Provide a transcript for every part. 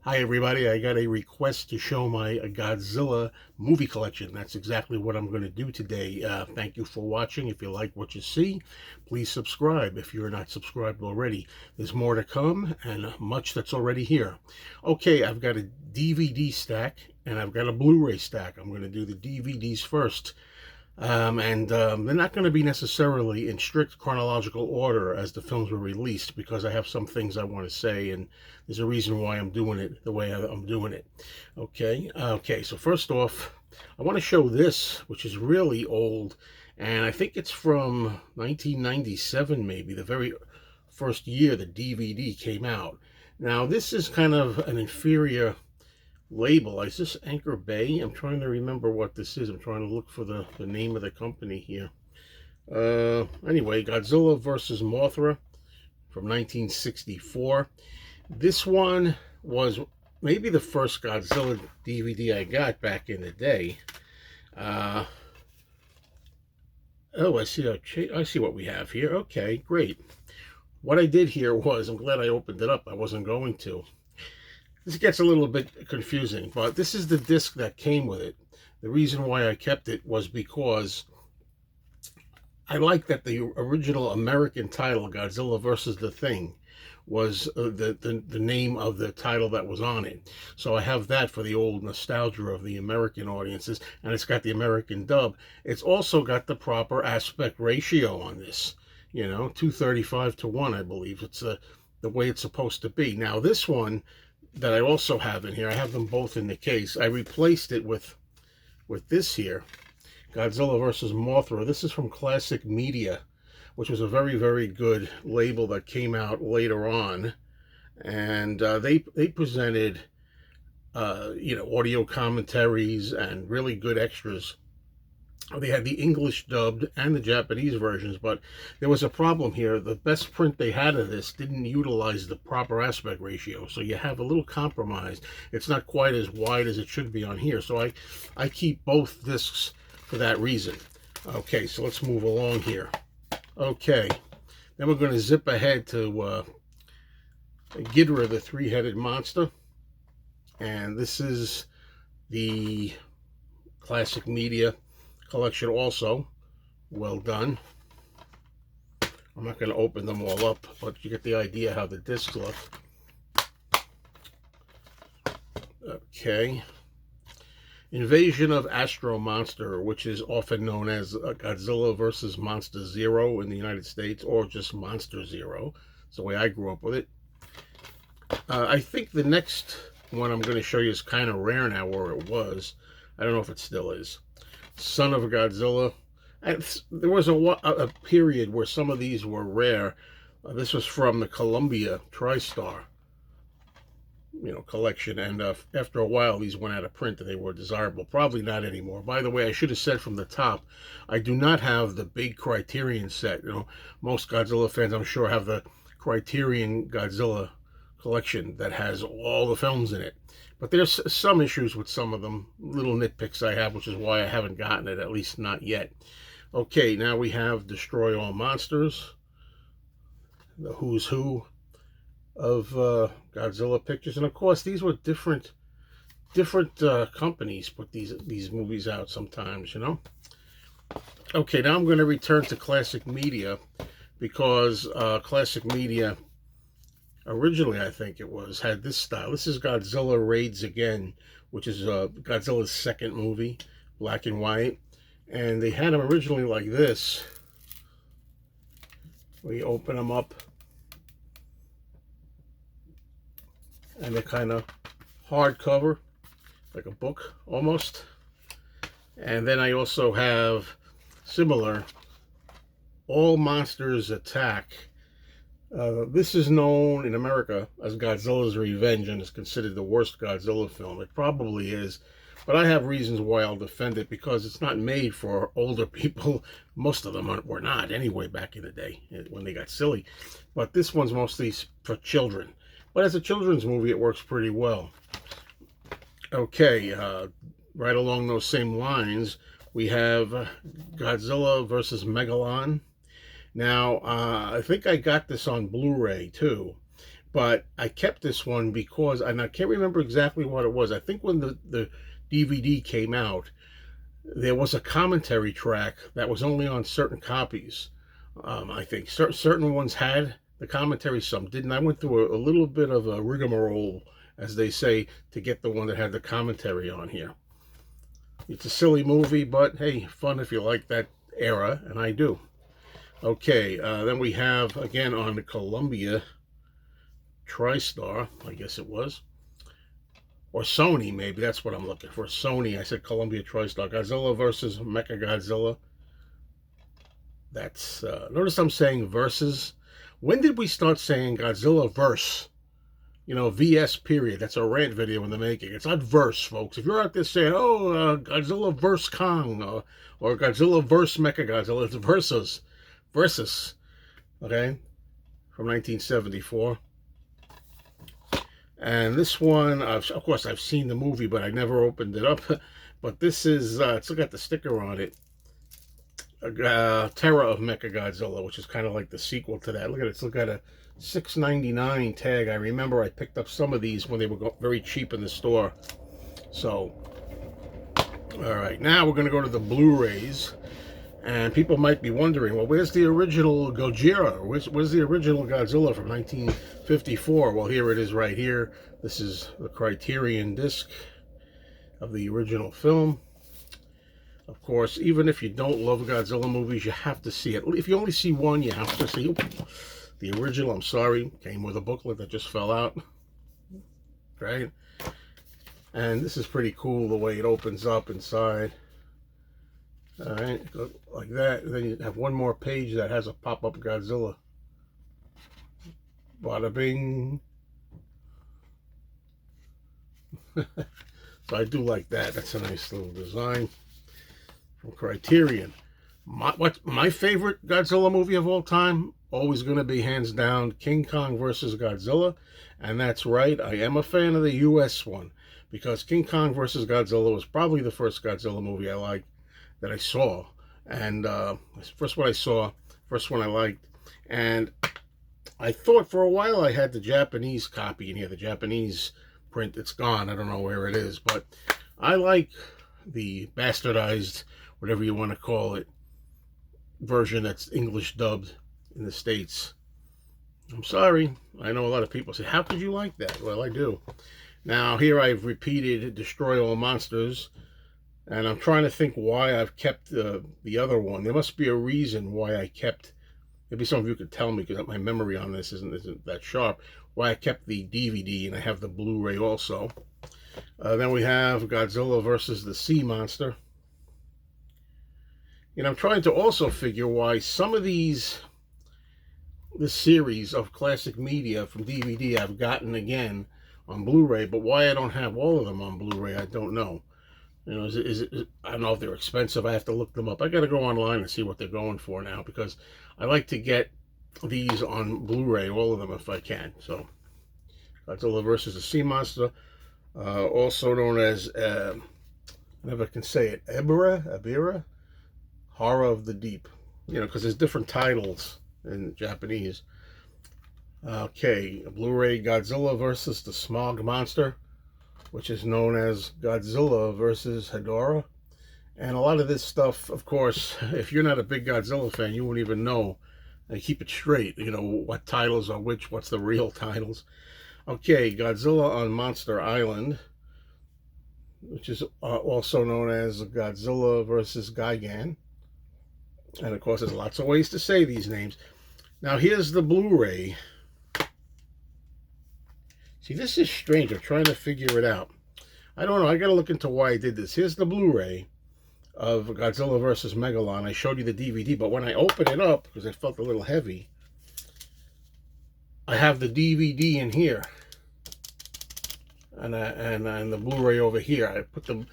Hi everybody, I got a request to show my Godzilla movie collection. That's exactly what I'm going to do today. Thank you for watching. If you like what you see, please subscribe if you're not subscribed already. There's more to come and much that's already here. Okay, I've got a DVD stack and I've got a Blu-ray stack. I'm going to do the DVDs first. They're not going to be necessarily in strict chronological order as the films were released because I have some things I want to say, and there's a reason why I'm doing it the way I'm doing it. Okay, so first off, I want to show this, which is really old, and I think it's from 1997, maybe, the very first year the DVD came out. Now, this is kind of an inferior label. Is this Anchor Bay? I'm trying to remember what this is. I'm trying to look for the name of the company here. Anyway, Godzilla versus Mothra from 1964. This one was maybe the first Godzilla DVD I got back in the day. Oh, I see what we have here. Okay, great. What I did here was, I'm glad I opened it up. I wasn't going to. This gets a little bit confusing, but this is the disc that came with it. The reason why I kept it was because I like that the original American title, Godzilla versus the Thing, was the name of the title that was on it. So I have that for the old nostalgia of the American audiences, and it's got the American dub. It's also got the proper aspect ratio on this, 235 to 1, I believe. It's the way it's supposed to be. Now, this one that I also have in here, I have them both in the case. I replaced it with this here, Godzilla versus Mothra. This is from Classic Media, which was a very, very good label that came out later on. And they presented, audio commentaries and really good extras. They had the English dubbed and the Japanese versions, but there was a problem here. The best print they had of this didn't utilize the proper aspect ratio, so you have a little compromise. It's not quite as wide as it should be on here, so I keep both discs for that reason. Okay, so let's move along here. Okay, then we're going to zip ahead to Ghidorah, the three-headed monster, and this is the Classic Media collection also. Well done. I'm not going to open them all up, but you get the idea how the discs look. Okay. Invasion of Astro Monster, which is often known as Godzilla versus Monster Zero in the United States, or just Monster Zero. It's the way I grew up with it. I think the next one I'm going to show you is kind of rare now, or it was. I don't know if it still is. Son of Godzilla. There was a period where some of these were rare. This was from the Columbia TriStar, collection, and after a while these went out of print and they were desirable. Probably not anymore. By the way, I should have said from the top, I do not have the big Criterion set. Most Godzilla fans, I'm sure, have the Criterion Godzilla collection that has all the films in it. But there's some issues with some of them, little nitpicks I have, which is why I haven't gotten it, at least not yet. Okay, now we have Destroy All Monsters, the who's who of Godzilla pictures. And of course, these were different companies put these movies out sometimes, Okay, now I'm going to return to Classic Media because Classic Media, originally, I think it was, had this style. This is Godzilla Raids Again, which is Godzilla's second movie, black and white. And they had them originally like this, where you open them up, and they're kind of hardcover, like a book almost. And then I also have similar All Monsters Attack. This is known in America as Godzilla's Revenge and is considered the worst Godzilla film. It probably is, but I have reasons why I'll defend it, because it's not made for older people. Most of them were not anyway back in the day when they got silly. But this one's mostly for children. But as a children's movie, it works pretty well. Okay, right along those same lines, we have Godzilla versus Megalon. Now, I think I got this on Blu-ray too, But I kept this one because, and I can't remember exactly what it was. I think when the DVD came out, there was a commentary track that was only on certain copies. I think certain ones had the commentary, some didn't. I went through a little bit of a rigmarole, as they say, to get the one that had the commentary on here. It's a silly movie, but hey, fun if you like that era, and I do. Okay, then we have, again, on the Columbia TriStar, I guess it was. Or Sony, maybe. That's what I'm looking for. Sony. I said Columbia TriStar. Godzilla versus Mechagodzilla. That's, notice I'm saying versus. When did we start saying Godzilla verse? You know, VS period. That's a rant video in the making. It's not verse, folks. If you're out there saying, oh, Godzilla versus Kong, or Godzilla versus Mechagodzilla, it's versus. Versus. Okay? From 1974. And this one, of course, I've seen the movie, but I never opened it up. But this is, it's got the sticker on it. Terror of Mechagodzilla, which is kind of like the sequel to that. Look at it. It's got a $6.99 tag. I remember I picked up some of these when they were very cheap in the store. So, all right. Now we're going to go to the Blu-rays. And people might be wondering, well, where's the original Gojira? Where's the original Godzilla from 1954? Well, here it is right here. This is the Criterion disc of the original film. Of course, even if you don't love Godzilla movies, you have to see it. If you only see one, you have to see the original. I'm sorry, came with a booklet that just fell out. Right? And this is pretty cool, the way it opens up inside. All right, like that. And then you have one more page that has a pop-up Godzilla. Bada bing. So I do like that. That's a nice little design from Criterion. My favorite Godzilla movie of all time, always going to be hands down King Kong versus Godzilla. And that's right, I am a fan of the US one, because King Kong versus Godzilla was probably the first Godzilla movie I liked, that I saw. And first one I saw, first one I liked. And I thought for a while I had the Japanese copy in here, the Japanese print. It's gone. I don't know where it is, but I like the bastardized, whatever you want to call it, version that's English dubbed in the States. I'm sorry. I know a lot of people say, how could you like that? Well, I do. Now, here I've repeated Destroy All Monsters. And I'm trying to think why I've kept the other one. There must be a reason why I kept, maybe some of you could tell me, because my memory on this isn't that sharp, why I kept the DVD, and I have the Blu-ray also. Then we have Godzilla versus the Sea Monster. And I'm trying to also figure why some of this series of classic media from DVD I've gotten again on Blu-ray, but why I don't have all of them on Blu-ray, I don't know. You know, is it, I don't know if they're expensive. I have to look them up. I got to go online and see what they're going for now, because I like to get these on Blu-ray, all of them, if I can. So, Godzilla versus the Sea Monster, also known as, I never can say it, Ebirah, Horror of the Deep. You know, because there's different titles in Japanese. Okay, Blu-ray Godzilla versus the Smog Monster, which is known as Godzilla versus Hedorah. And a lot of this stuff, of course, if you're not a big Godzilla fan, you won't even know. And keep it straight, you know, what titles are which, what's the real titles. Okay, Godzilla on Monster Island, which is also known as Godzilla versus Gigan. And of course, there's lots of ways to say these names. Now, here's the Blu-ray. See, this is strange. I'm trying to figure it out. I don't know. I got to look into why I did this. Here's the Blu-ray of Godzilla vs. Megalon. I showed you the DVD, but when I open it up, because it felt a little heavy, I have the DVD in here. And the Blu-ray over here. I put the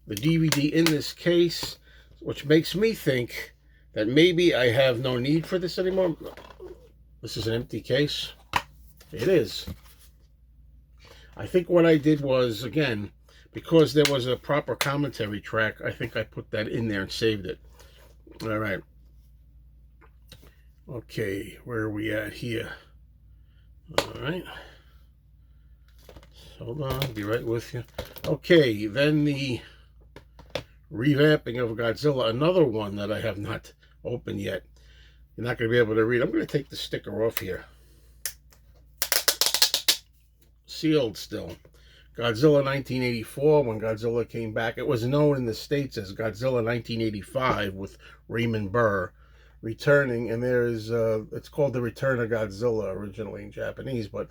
DVD in this case, which makes me think that maybe I have no need for this anymore. This is an empty case. It is. I think what I did was, again, because there was a proper commentary track, I think I put that in there and saved it. All right. Okay, where are we at here? All right. Hold on, I'll be right with you. Okay, then the revamping of Godzilla, another one that I have not opened yet. You're not going to be able to read. I'm going to take the sticker off here. Sealed still. Godzilla 1984, when Godzilla came back. It was known in the States as Godzilla 1985 with Raymond Burr returning. And there's, it's called The Return of Godzilla originally in Japanese, but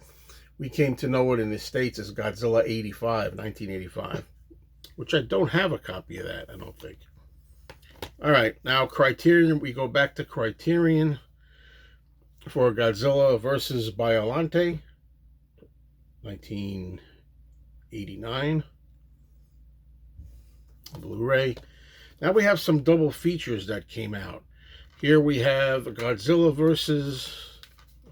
we came to know it in the States as Godzilla 85, 1985, which I don't have a copy of that, I don't think. All right, now Criterion, we go back to Criterion for Godzilla versus Biollante, 1989, Blu-ray. Now we have some double features that came out. Here we have Godzilla versus,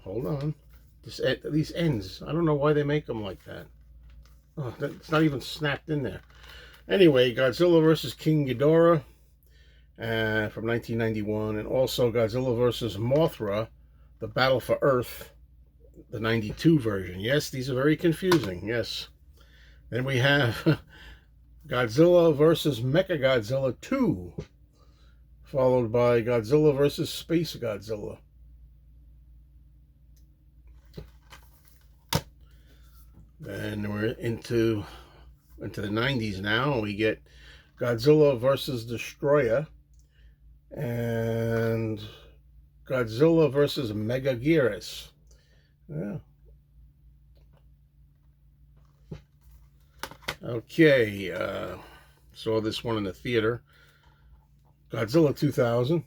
hold on, these ends. I don't know why they make them like that. Oh, it's not even snapped in there. Anyway, Godzilla versus King Ghidorah from 1991, and also Godzilla versus Mothra, The Battle for Earth, the 92 version. Yes, these are very confusing. Yes. Then we have Godzilla versus Mechagodzilla 2, followed by Godzilla versus Space Godzilla. Then we're into the 90s now. We get Godzilla versus Destroyer and Godzilla versus Megaguirus. Yeah. Okay, saw this one in the theater. Godzilla 2000.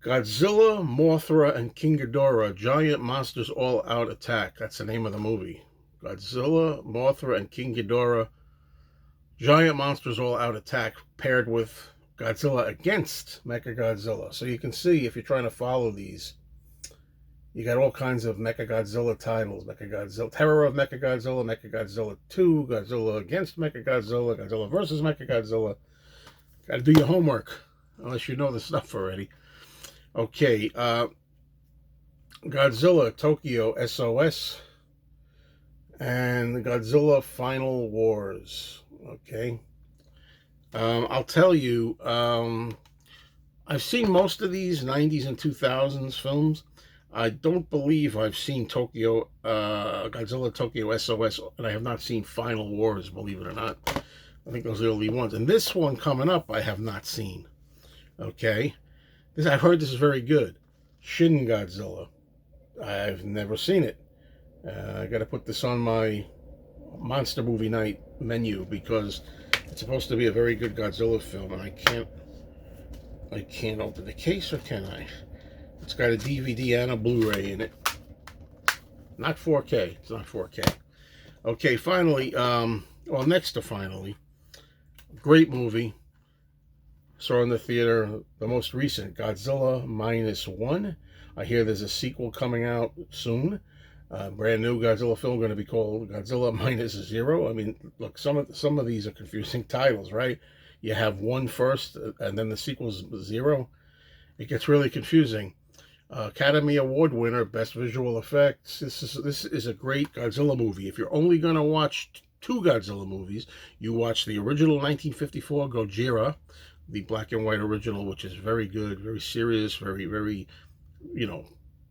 Godzilla, Mothra, and King Ghidorah, Giant Monsters All Out Attack. That's the name of the movie. Godzilla, Mothra, and King Ghidorah, Giant Monsters All Out Attack, paired with Godzilla against Mechagodzilla. So you can see, if you're trying to follow these, you got all kinds of Mechagodzilla titles. Mechagodzilla, Terror of Mechagodzilla, Mechagodzilla 2, Godzilla against Mechagodzilla, Godzilla versus Mechagodzilla. Got to do your homework, unless you know the stuff already. Okay, Godzilla Tokyo SOS and Godzilla Final Wars. Okay, I'll tell you, I've seen most of these 90s and 2000s films. I don't believe I've seen Godzilla Tokyo SOS, and I have not seen Final Wars, believe it or not. I think those are the only ones. And this one coming up, I have not seen. Okay. I've heard this is very good. Shin Godzilla. I've never seen it. I got to put this on my monster movie night menu because it's supposed to be a very good Godzilla film, and I can't open the case, or can I? It's got a DVD and a Blu-ray in it. Not 4K. It's not 4K. Okay, finally, well, next to finally, great movie. Saw in the theater, the most recent, Godzilla -1. I hear there's a sequel coming out soon. Brand new Godzilla film going to be called Godzilla -0. I mean, look, some of these are confusing titles, right? You have one first, and then the sequel's 0. It gets really confusing. Academy Award winner, Best Visual Effects. This is a great Godzilla movie. If you're only going to watch 2 Godzilla movies, you watch the original 1954 Gojira, the black and white original, which is very good, very serious, very, very,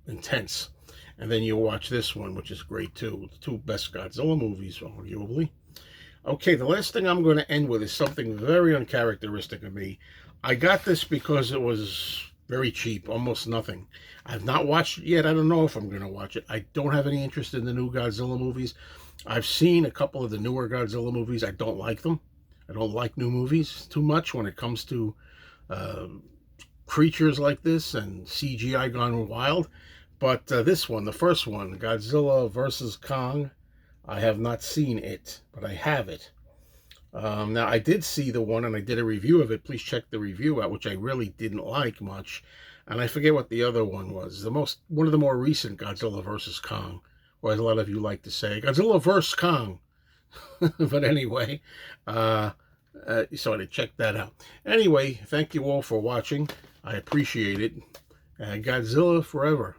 intense. And then you watch this one, which is great too. The 2 best Godzilla movies, arguably. Okay, the last thing I'm going to end with is something very uncharacteristic of me. I got this because it was very cheap, almost nothing. I've not watched it yet. I don't know if I'm going to watch it. I don't have any interest in the new Godzilla movies. I've seen a couple of the newer Godzilla movies. I don't like them. I don't like new movies too much when it comes to creatures like this and CGI gone wild. But this one, the first one, Godzilla versus Kong, I have not seen it, but I have it. Now, I did see the one, and I did a review of it. Please check the review out, which I really didn't like much. And I forget what the other one was. One of the more recent Godzilla versus Kong, or as a lot of you like to say, Godzilla versus Kong. But anyway, So to check that out. Anyway, thank you all for watching. I appreciate it. Godzilla forever.